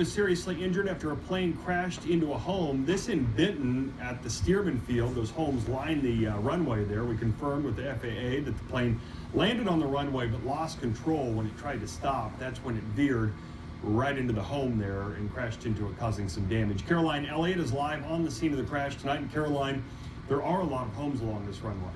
Was seriously injured after a plane crashed into a home. This in Benton at the Stearman Field. Those homes line the runway there. We confirmed with the FAA that the plane landed on the runway but lost control when it tried to stop. That's when it veered right into the home there and crashed into it, causing some damage. Caroline Elliott is live on the scene of the crash tonight. And Caroline, there are a lot of homes along this runway.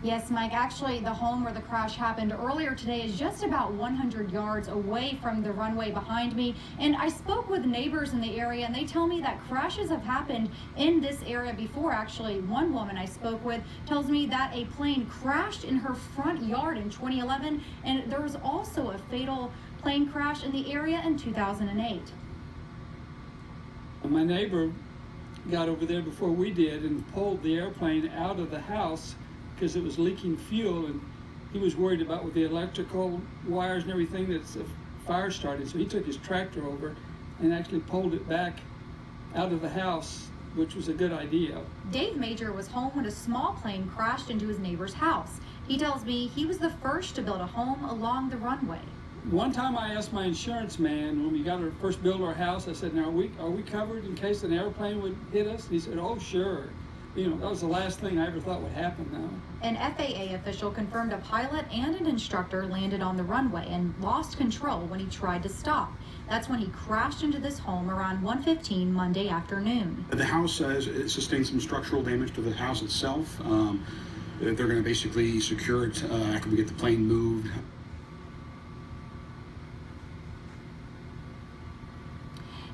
Yes, Mike, actually the home where the crash happened earlier today is just about 100 yards away from the runway behind me. And I spoke with neighbors in the area and they tell me that crashes have happened in this area before. Actually, one woman I spoke with tells me that a plane crashed in her front yard in 2011, and there was also a fatal plane crash in the area in 2008. My neighbor got over there before we did and pulled the airplane out of the house because it was leaking fuel, and he was worried about with the electrical wires and everything that a fire started. So he took his tractor over and actually pulled it back out of the house, which was a good idea. Dave Major was home when a small plane crashed into his neighbor's house. He tells me he was the first to build a home along the runway. One time I asked my insurance man when we got our first build our house, I said, now are we covered in case an airplane would hit us? And he said, oh sure. You know, that was the last thing I ever thought would happen though. An FAA official confirmed a pilot and an instructor landed on the runway and lost control when he tried to stop. That's when he crashed into this home around 1:15 Monday afternoon. The house sustained some structural damage to the house itself. They're going to basically secure it after we get the plane moved.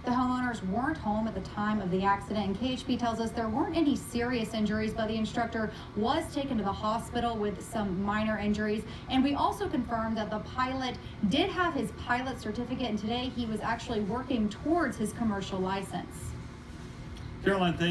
The homeowners weren't home at the time of the accident, and KHP tells us there weren't any serious injuries, but the instructor was taken to the hospital with some minor injuries. And we also confirmed that the pilot did have his pilot certificate, and today he was actually working towards his commercial license. Caroline, thank you.